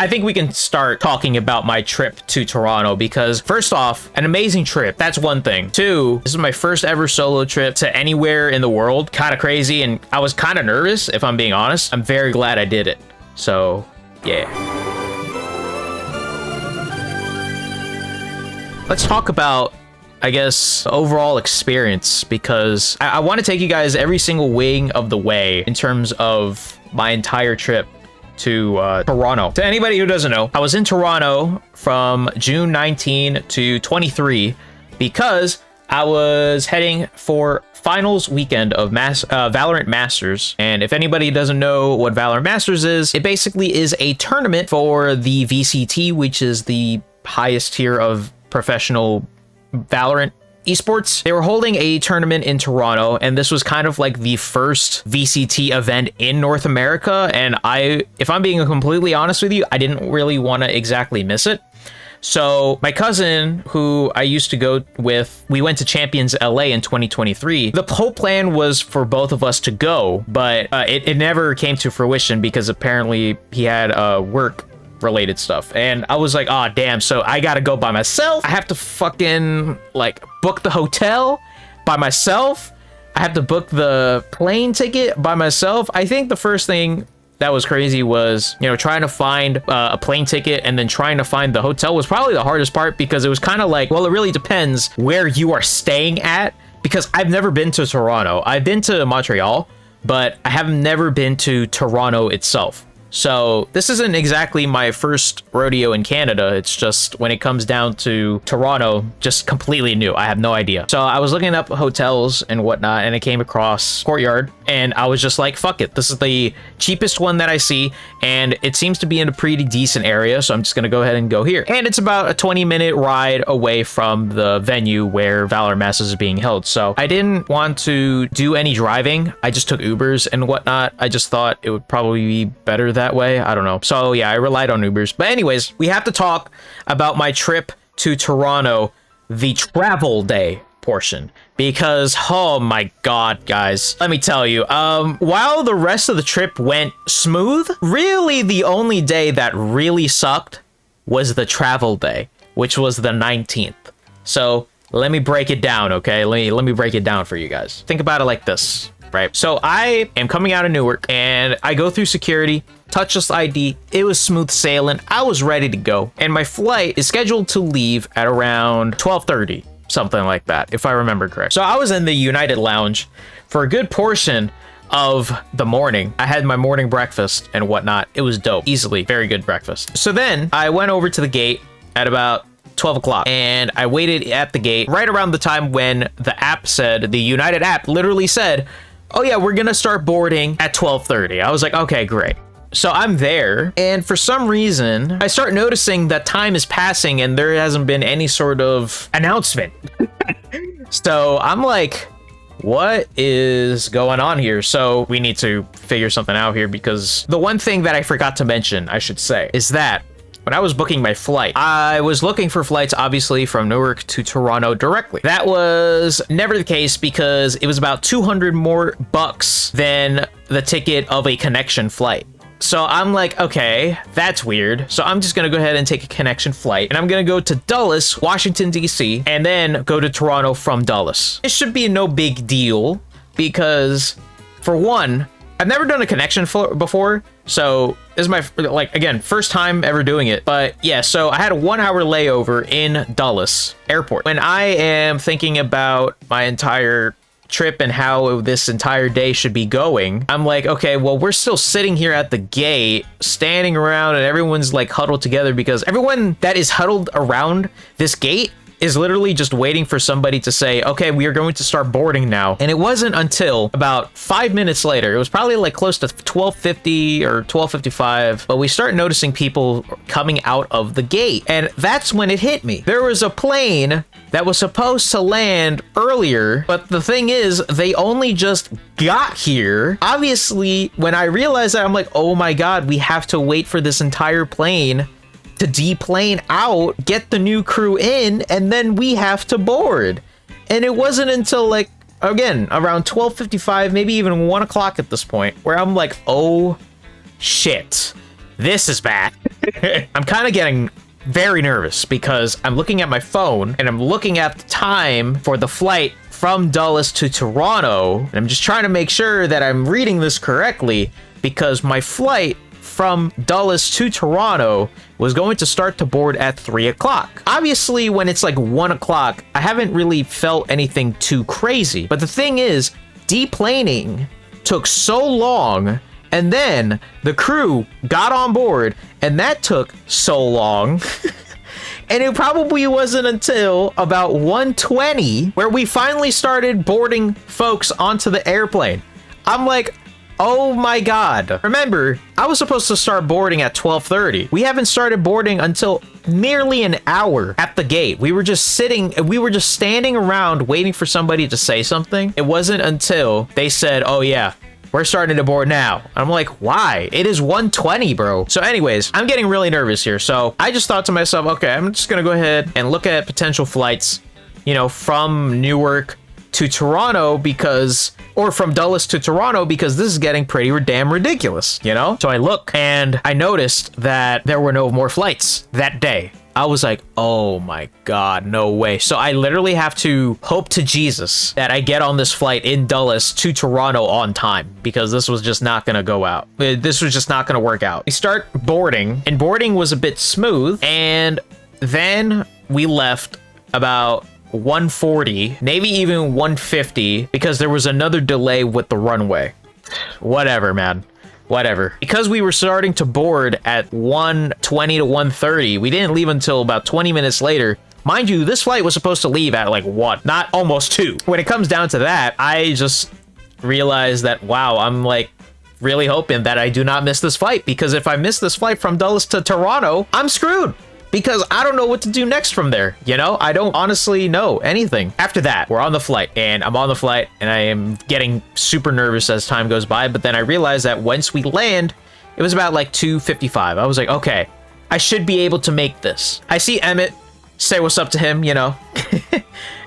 I think we can start talking about my trip to Toronto because first off, an amazing trip. That's one thing. Two, this is my first ever solo trip to anywhere in the world. Kind of crazy, and I was kind of nervous, if I'm being honest. I'm very glad I did it. So, yeah. Let's talk about, I guess, overall experience, because I want to take you guys every single wing of the way in terms of my entire trip to Toronto. To anybody who doesn't know, I was in Toronto from June 19 to 23 because I was heading for finals weekend of Valorant Masters. And if anybody doesn't know what Valorant Masters is, it basically is a tournament for the VCT, which is the highest tier of professional Valorant esports. They were holding a tournament in Toronto, and this was kind of like the first VCT event in North America. And if I'm being completely honest with you, I didn't really want to exactly miss it. So my cousin, who I used to go with, we went to Champions LA in 2023. The whole plan was for both of us to go, but it never came to fruition because apparently he had work related stuff, and I was like, oh damn, so I gotta go by myself. I have to fucking like book the hotel by myself. I have to book the plane ticket by myself. I think the first thing that was crazy was, you know, trying to find a plane ticket and then trying to find the hotel was probably the hardest part, because it was kind of like, well, it really depends where you are staying at, because I've never been to Toronto. I've been to Montreal, but I have never been to Toronto itself. So this isn't exactly my first rodeo in Canada. It's just when it comes down to Toronto, just completely new. I have no idea. So I was looking up hotels and whatnot, and I came across Courtyard, and I was just like, fuck it. This is the cheapest one that I see, and it seems to be in a pretty decent area. So I'm just going to go ahead and go here. And it's about a 20-minute ride away from the venue where Valorant Masters is being held. So I didn't want to do any driving. I just took Ubers and whatnot. I just thought it would probably be better that way. I don't know. So yeah, I relied on Ubers. But anyways, we have to talk about my trip to Toronto, the travel day portion, because oh my god, guys, let me tell you, while the rest of the trip went smooth, really the only day that really sucked was the travel day, which was the 19th. So let me break it down, okay? Let me break it down for you guys. Think about it like this, right? So I am coming out of Newark, and I go through security, touchless ID. It was smooth sailing. I was ready to go, and my flight is scheduled to leave at around 12:30, something like that, if I remember correct. So I was in the United Lounge for a good portion of the morning. I had my morning breakfast and whatnot. It was dope. Easily very good breakfast. So then I went over to the gate at about 12 o'clock, and I waited at the gate right around the time when the app said, the United app literally said, oh yeah, we're gonna start boarding at 12:30. I was like, okay, great. So I'm there, and for some reason, I start noticing that time is passing and there hasn't been any sort of announcement. So I'm like, what is going on here? So we need to figure something out here, because the one thing that I forgot to mention, I should say, is that when I was booking my flight, I was looking for flights, obviously, from Newark to Toronto directly. That was never the case, because it was about 200 more bucks than the ticket of a connection flight. So I'm like, okay, that's weird. So I'm just gonna go ahead and take a connection flight, and I'm gonna go to Dulles, Washington, DC, and then go to Toronto from Dulles. It should be no big deal, because for one, I've never done a connection before, so this is my, like, again, first time ever doing it. But yeah, so I had a 1 hour layover in Dulles Airport. When I am thinking about my entire trip and how this entire day should be going, I'm like, okay, well, we're still sitting here at the gate, standing around, and everyone's like huddled together, because everyone that is huddled around this gate is literally just waiting for somebody to say, okay, we are going to start boarding now. And it wasn't until about 5 minutes later, it was probably like close to 12:50 or 12:55, but we start noticing people coming out of the gate. And that's when it hit me. There was a plane that was supposed to land earlier, but the thing is, they only just got here. Obviously, when I realized that, I'm like, oh my god, we have to wait for this entire plane to deplane out, get the new crew in, and then we have to board. And it wasn't until, like, again, around 12:55, maybe even 1 o'clock at this point, where I'm like, oh shit, this is bad. I'm kind of getting very nervous because I'm looking at my phone and I'm looking at the time for the flight from Dulles to Toronto. And I'm just trying to make sure that I'm reading this correctly because my flight from Dulles to Toronto was going to start to board at 3 o'clock. Obviously, when it's like 1 o'clock, I haven't really felt anything too crazy. But the thing is, deplaning took so long, and then the crew got on board, and that took so long. And it probably wasn't until about 1:20 where we finally started boarding folks onto the airplane. I'm like, oh my God. Remember, I was supposed to start boarding at 12:30. We haven't started boarding until nearly an hour at the gate. We were just standing around waiting for somebody to say something. It wasn't until they said, oh yeah, we're starting to board now. I'm like, why? It is 1:20, bro. So anyways, I'm getting really nervous here. So I just thought to myself, okay, I'm just gonna go ahead and look at potential flights, you know, from Newark to Toronto or from Dulles to Toronto, because this is getting pretty damn ridiculous, you know? So I look and I noticed that there were no more flights that day. I was like, oh my God, no way. So I literally have to hope to Jesus that I get on this flight in Dulles to Toronto on time, because this was just not gonna go out. This was just not gonna work out. We start boarding, and boarding was a bit smooth, and then we left about 1:40, maybe even 1:50, because there was another delay with the runway. Whatever, man. Whatever. Because we were starting to board at 1:20 to 1:30, we didn't leave until about 20 minutes later. Mind you, this flight was supposed to leave at like 1, not almost 2. When it comes down to that, I just realized that, wow, I'm like really hoping that I do not miss this flight, because if I miss this flight from Dulles to Toronto, I'm screwed. Because I don't know what to do next from there, you know? I don't honestly know anything. After that, we're on the flight, and I'm on the flight, and I am getting super nervous as time goes by, but then I realized that once we land, it was about like 2:55. I was like, okay, I should be able to make this. I see Emmett, say what's up to him, you know?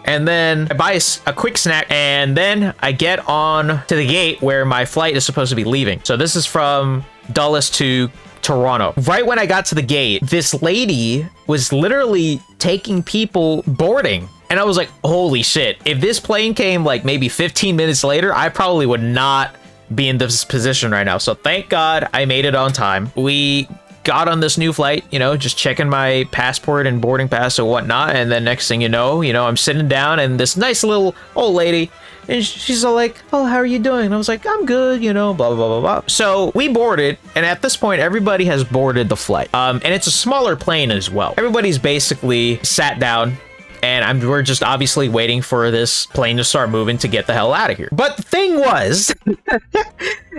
And then I buy a quick snack, and then I get on to the gate where my flight is supposed to be leaving. So this is from Dulles to Toronto. Right when I got to the gate, this lady was literally taking people boarding. And I was like, holy shit. If this plane came like maybe 15 minutes later, I probably would not be in this position right now. So thank God I made it on time. We got on this new flight, you know, just checking my passport and boarding pass and whatnot. And then next thing you know, I'm sitting down, and this nice little old lady, and she's all like, oh, how are you doing? And I was like, I'm good, you know, blah, blah, blah, blah, blah. So we boarded, and at this point, everybody has boarded the flight. And it's a smaller plane as well. Everybody's basically sat down, and we're just obviously waiting for this plane to start moving to get the hell out of here. But the thing was,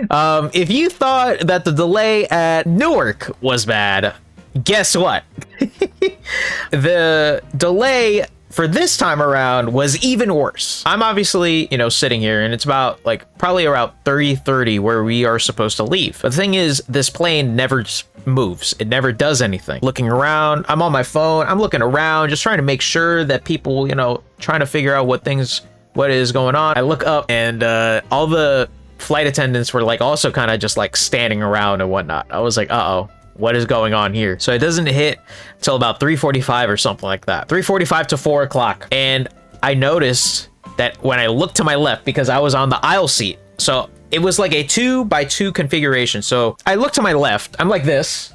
if you thought that the delay at Newark was bad, guess what? The delay for this time around was even worse. I'm obviously, sitting here, and it's about probably around 30 where we are supposed to leave. But the thing is, this plane never moves. It never does anything. Looking around, I'm on my phone, I'm looking around, just trying to make sure that people, trying to figure out what is going on. I look up, and all the flight attendants were also kind of just standing around and whatnot. I was like, uh-oh, what is going on here? So it doesn't hit till about 3:45 or something like that. 3:45 to 4 o'clock. And I noticed that when I looked to my left, because I was on the aisle seat, so it was like a 2x2 configuration. So I look to my left, I'm like this,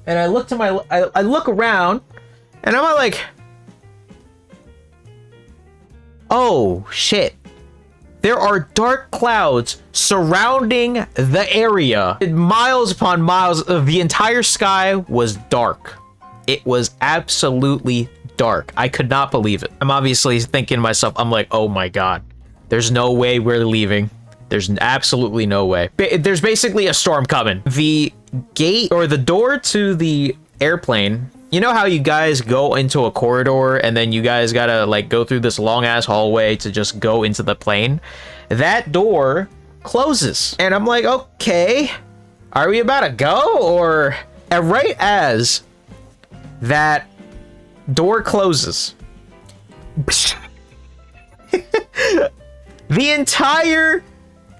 and I look to I look around, and I'm like, oh shit. There are dark clouds surrounding the area. Miles upon miles, the entire sky was dark. It was absolutely dark. I could not believe it. I'm obviously thinking to myself, I'm like, oh my God, there's no way we're leaving. There's absolutely no way. There's basically a storm coming. The gate or the door to the airplane, you know how you guys go into a corridor and then you guys gotta go through this long ass hallway to just go into the plane? That door closes. And I'm like, okay, are we about to go? Or, and right as that door closes, the entire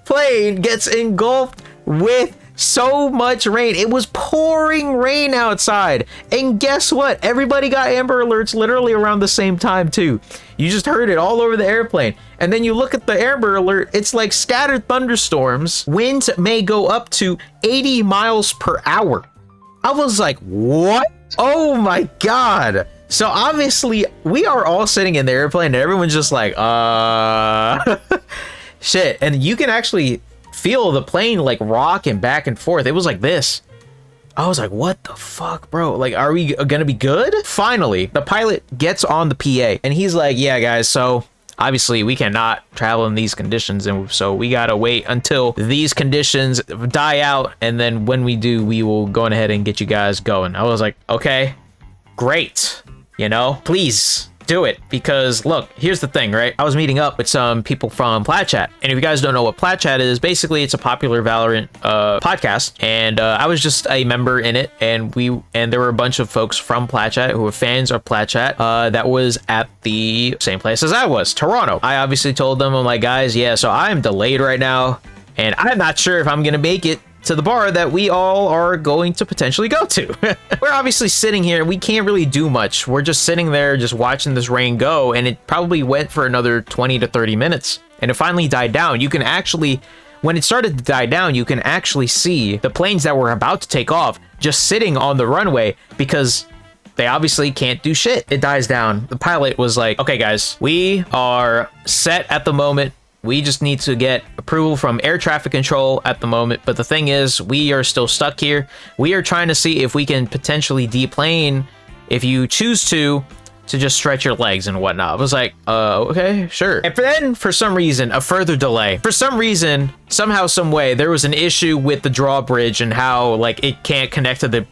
plane gets engulfed with So much rain. It was pouring rain outside. And guess what? Everybody got Amber Alerts literally around the same time too. You just heard it all over the airplane. And then you look at the Amber Alert, it's like scattered thunderstorms. Winds may go up to 80 miles per hour. I was like, what? Oh my God. So obviously we are all sitting in the airplane and everyone's just like, shit. And you can actually feel the plane like rocking back and forth. It was like this. I was like, what the fuck, bro? Like, are we gonna be good? Finally, the pilot gets on the PA and he's like, yeah, guys, so obviously we cannot travel in these conditions, and so we gotta wait until these conditions die out, and then when we do, we will go ahead and get you guys going. I was like, okay, great, you know, please do it. Because look, here's the thing, right? I was meeting up with some people from Plat Chat, and if you guys don't know what Plat Chat is, basically it's a popular Valorant podcast, and I was just a member in it, and there were a bunch of folks from Plat Chat who were fans of Plat Chat that was at the same place as I was, Toronto. I obviously told them, I'm like, guys, yeah, so I'm delayed right now, and I'm not sure if I'm gonna make it to the bar that we all are going to potentially go to. We're obviously sitting here, we can't really do much. We're just sitting there just watching this rain go, and it probably went for another 20 to 30 minutes, and it finally died down. You can actually, when it started to die down, you can actually see the planes that were about to take off just sitting on the runway because they obviously can't do shit. It dies down. The pilot was like, okay guys, we are set at the moment. We just need to get approval from air traffic control at the moment. But the thing is, we are still stuck here. We are trying to see if we can potentially deplane, if you choose to just stretch your legs and whatnot. I was like, okay, sure. And then for some reason, a further delay. For some reason, somehow, some way, there was an issue with the drawbridge and how like it can't connect to the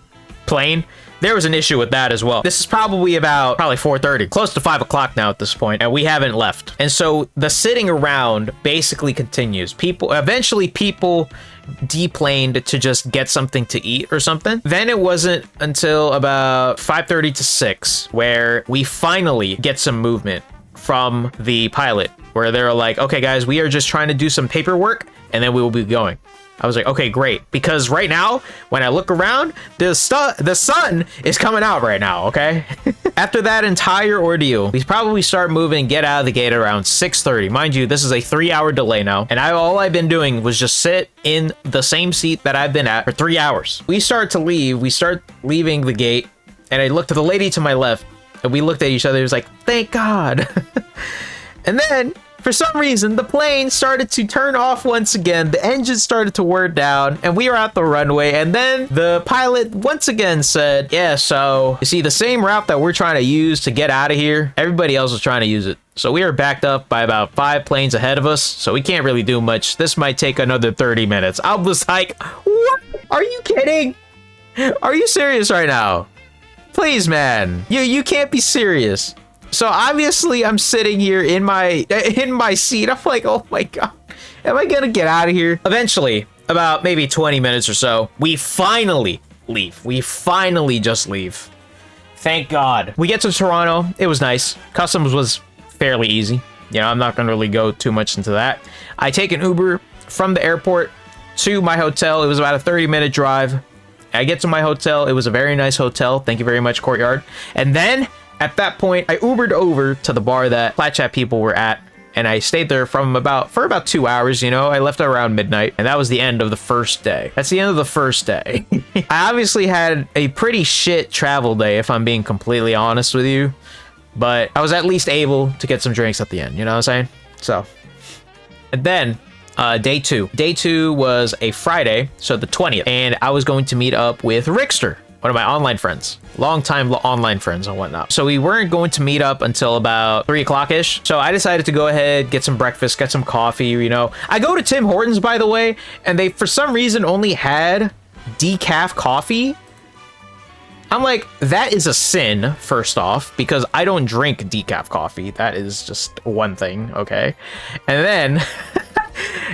plane. There was an issue with that as well. This is probably 4:30, close to 5 o'clock now at this point, and we haven't left. And so the sitting around basically continues. Eventually people deplaned to just get something to eat or something. Then it wasn't until about 5:30 to 6 where we finally get some movement from the pilot, where they're like, okay guys, we are just trying to do some paperwork and then we will be going. I was like, okay, great. Because right now, when I look around, the sun is coming out right now, okay? After that entire ordeal, we probably start moving, get out of the gate around 6:30. Mind you, this is a 3-hour delay now. And all I've been doing was just sit in the same seat that I've been at for 3 hours. We start to leave. We start leaving the gate. And I looked at the lady to my left. And we looked at each other. It was like, thank God. And then, for some reason, the plane started to turn off once again. The engine started to wear down, and we were at the runway. And then the pilot once again said, yeah, so you see the same route that we're trying to use to get out of here, everybody else was trying to use it. So we are backed up by about 5 planes ahead of us. So we can't really do much. This might take another 30 minutes. I was like, what? Are you kidding? Are you serious right now? Please, man. You can't be serious. So obviously I'm sitting here in my seat. I'm like, oh my God, am I gonna get out of here? Eventually, about maybe 20 minutes or so, we finally leave. We finally just leave. Thank God. We get to Toronto. It was nice. Customs was fairly easy. You know, I'm not gonna really go too much into that. I take an Uber from the airport to my hotel. It was about a 30-minute drive. I get to my hotel. It was a very nice hotel. Thank you very much, Courtyard. And then at that point, I Ubered over to the bar that Plat Chat people were at, and I stayed there for about 2 hours, you know. I left around midnight, and that was the end of the first day. That's the end of the first day. I obviously had a pretty shit travel day, if I'm being completely honest with you, but I was at least able to get some drinks at the end, you know what I'm saying? So, and then day two. Day 2 was a Friday, so the 20th, and I was going to meet up with Rickster, one of my online friends, longtime online friends and whatnot. So we weren't going to meet up until about 3 o'clock-ish. So I decided to go ahead, get some breakfast, get some coffee, you know. I go to Tim Hortons, by the way, and they, for some reason, only had decaf coffee. I'm like, that is a sin, first off, because I don't drink decaf coffee. That is just one thing, okay? And then...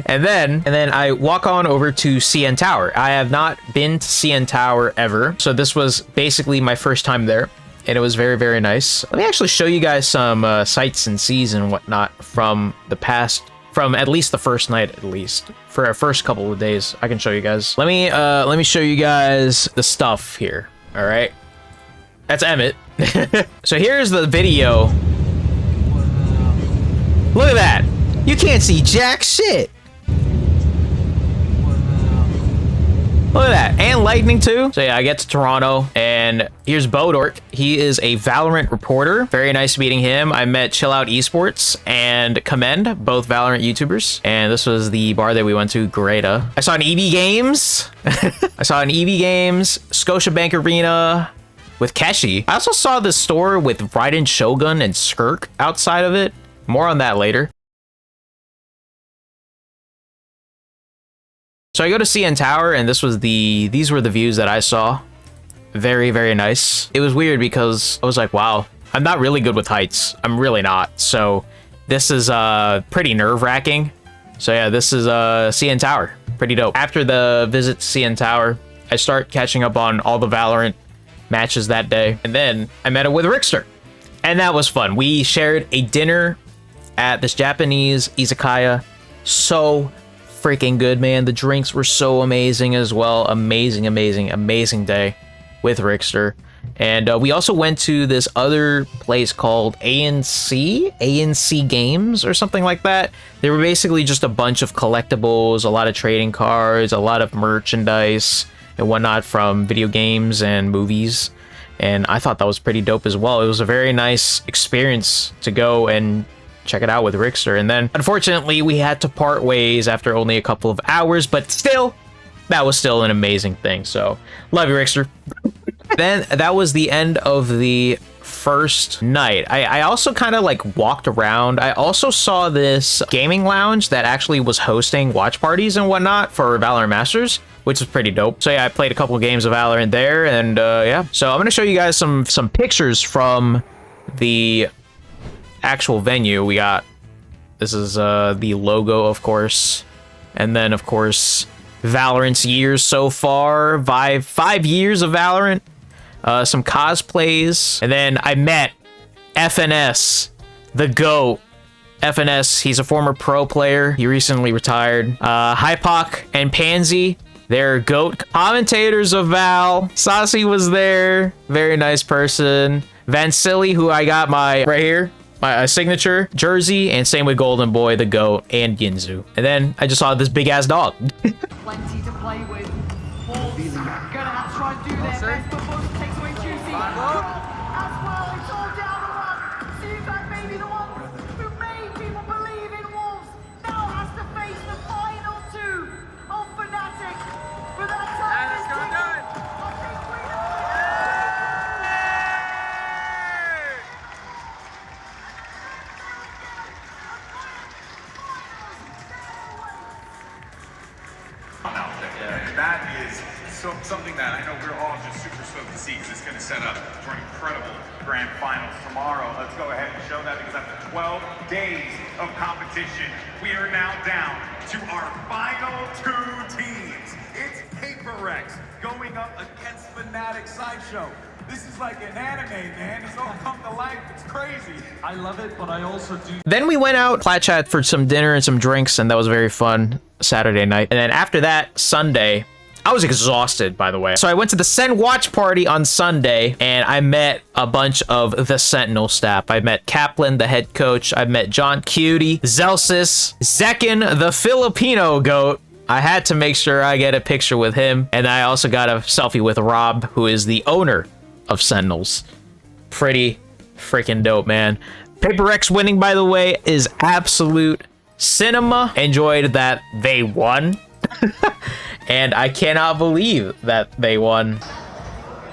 And then I walk on over to CN Tower. I have not been to CN Tower ever, so this was basically my first time there, and it was very, very nice. Let me actually show you guys some sights and seas and whatnot from the past from at least the first night, at least for our first couple of days. I can show you guys. Let me show you guys the stuff here. All right, that's Emmett. So here's the video. Look at that. You can't see jack shit. Look at that. And lightning too. So yeah, I get to Toronto and here's Bodork. He is a Valorant reporter. Very nice meeting him. I met Chill Out Esports and Commend, both Valorant YouTubers. And this was the bar that we went to, Greta. I saw an EV Games. I saw an EV Games, Scotiabank Arena with Keshi. I also saw this store with Raiden Shogun and Skirk outside of it. More on that later. So I go to CN Tower, and these were the views that I saw. Very, very nice. It was weird because I was like, wow, I'm not really good with heights. I'm really not. So this is pretty nerve-wracking. So yeah, this is CN Tower. Pretty dope. After the visit to CN Tower, I start catching up on all the Valorant matches that day. And then I met up with Rickster. And that was fun. We shared a dinner at this Japanese izakaya. So freaking good, man. The drinks were so amazing as well. Amazing, amazing, amazing day with Rickster. And we also went to this other place called ANC Games or something like that. They were basically just a bunch of collectibles, a lot of trading cards, a lot of merchandise and whatnot from video games and movies. And I thought that was pretty dope as well. It was a very nice experience to go and check it out with Rickster. And then unfortunately we had to part ways after only a couple of hours, but still, that was still an amazing thing. So love you, Rickster. Then that was the end of the first night. I also kind of like walked around. I also saw this gaming lounge that actually was hosting watch parties and whatnot for Valorant Masters, which was pretty dope. So yeah, I played a couple of games of Valorant there, and yeah. So I'm gonna show you guys some pictures from the actual venue. We got, this is the logo, of course, and then of course Valorant's years so far, five years of Valorant, some cosplays, and then I met FNS, the GOAT. FNS, he's a former pro player. He recently retired. Hypoc and Pansy, they're GOAT commentators of Val. Saucy was there, very nice person. Vansili, who I got my right here, my signature jersey, and same with Golden Boy, the GOAT, and Ginzu. And then I just saw this big ass dog. Plenty to play with. Wolves gonna have to try and do their best, but Wolves takes away Juicy. As well, it's all down to one. Seems like maybe the one who made people believe in Wolves now has to face the final two of Fnatic. But that time is ticking. I think we know. That is something that I know we're all just super stoked to see, because it's going to set up for an incredible grand finals tomorrow. Let's go ahead and show that, because after 12 days of competition, we are now down to our final two teams. It's Paper Rex going up against Fnatic Sideshow. This is like an anime, man. It's all come to life. It's crazy. I love it, but I also do. Then we went out, Plat Chat, for some dinner and some drinks, and that was very fun Saturday night. And then after that, Sunday, I was exhausted, by the way. So I went to the Sen watch party on Sunday, and I met a bunch of the Sentinel staff. I met Kaplan, the head coach. I met John Cutie, Zelsis, Zekin, the Filipino GOAT. I had to make sure I get a picture with him. And I also got a selfie with Rob, who is the owner of Sentinels. Pretty freaking dope, man. Paper Rex winning, by the way, is absolute cinema. Enjoyed that they won. And I cannot believe that they won.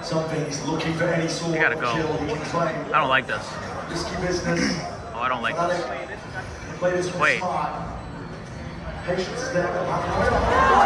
Something's looking for any sort I gotta of go. kill he can claim. I don't like this. Risky business. Oh, I don't like this. Play this one Wait. smart. Patience is there. Poster.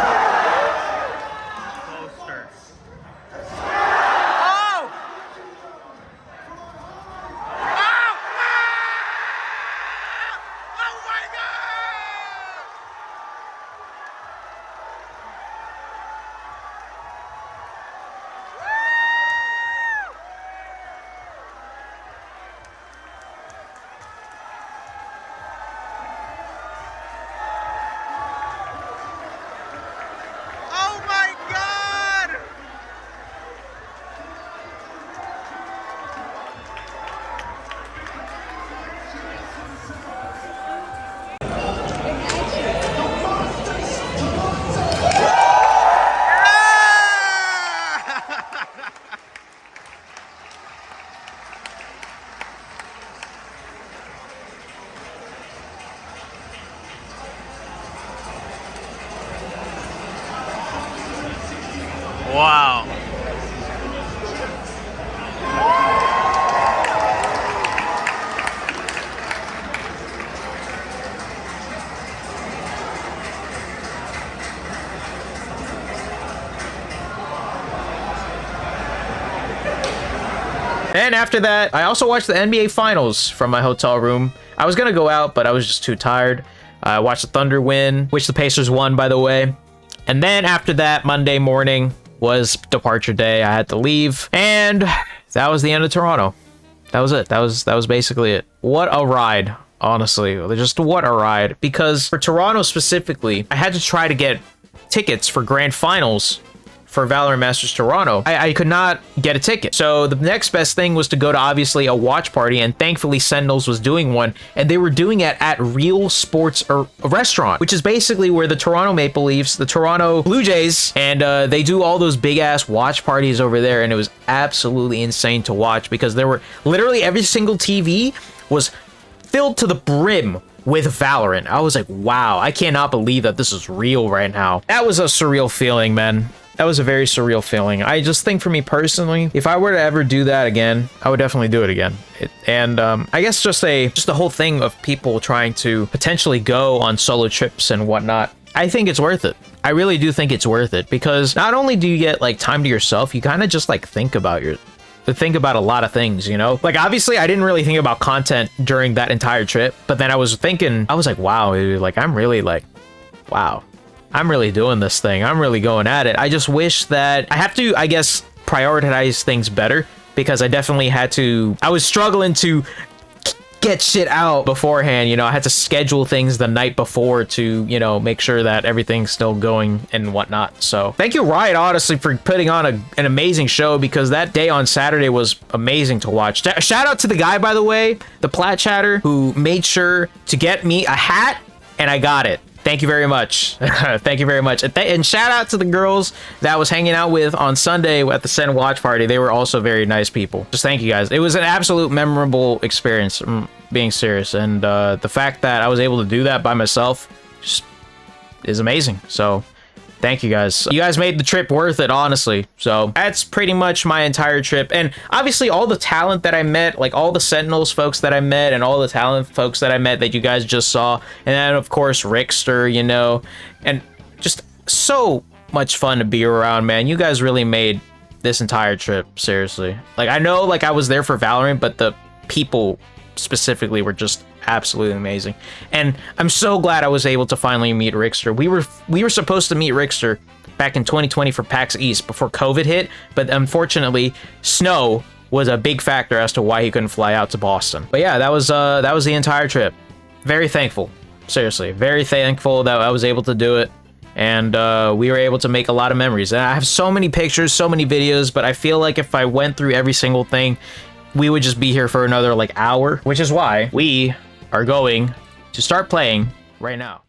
And after that, I also watched the NBA Finals from my hotel room. I was gonna go out, but I was just too tired. I watched the Thunder win, which the Pacers won, by the way. And then after that, Monday morning was departure day. I had to leave, and that was the end of Toronto. That was it. That was basically it. What a ride, honestly. Just what a ride. Because for Toronto specifically, I had to try to get tickets for grand finals for VALORANT Masters Toronto. I could not get a ticket. So the next best thing was to go to obviously a watch party, and thankfully Sentinels was doing one, and they were doing it at Real Sports Restaurant, which is basically where the Toronto Maple Leafs, the Toronto Blue Jays, and they do all those big ass watch parties over there, and it was absolutely insane to watch because there were literally every single TV was filled to the brim with VALORANT. I was like, wow, I cannot believe that this is real right now. That was a surreal feeling, man. That was a very surreal feeling. I just think for me personally, if I were to ever do that again, I would definitely do it again. I guess just the whole thing of people trying to potentially go on solo trips and whatnot, I think it's worth it. I really do think it's worth it because not only do you get like time to yourself, you kind of just like think about a lot of things, you know? Like, obviously, I didn't really think about content during that entire trip, but then I was like, wow, dude, like, I'm really like, wow, I'm really doing this thing. I'm really going at it. I just wish that I have to, I guess, prioritize things better because I definitely had to, I was struggling to get shit out beforehand, you know. I had to schedule things the night before to, you know, make sure that everything's still going and whatnot. So thank you, Riot, honestly, for putting on an amazing show because that day on Saturday was amazing to watch. Shout out to the guy, by the way, the Plat Chatter, who made sure to get me a hat, and I got it. Thank you very much. Thank you very much. And shout out to the girls that I was hanging out with on Sunday at the Sen watch party. They were also very nice people. Just thank you guys. It was an absolute memorable experience, being serious. And the fact that I was able to do that by myself just is amazing. So thank you guys. You guys made the trip worth it, honestly. So that's pretty much my entire trip. And obviously all the talent that I met, like all the Sentinels folks that I met and all the talent folks that I met that you guys just saw. And then of course, Rickster, you know, and just so much fun to be around, man. You guys really made this entire trip, seriously. Like, I know like I was there for VALORANT, but the people specifically were just absolutely amazing. And I'm so glad I was able to finally meet Rickster. We were supposed to meet Rickster back in 2020 for PAX East before COVID hit, but unfortunately snow was a big factor as to why he couldn't fly out to Boston. But yeah, that was the entire trip. Very thankful, seriously, very thankful that I was able to do it. And we were able to make a lot of memories. And I have so many pictures, so many videos, but I feel like if I went through every single thing, we would just be here for another like hour, which is why we are going to start playing right now.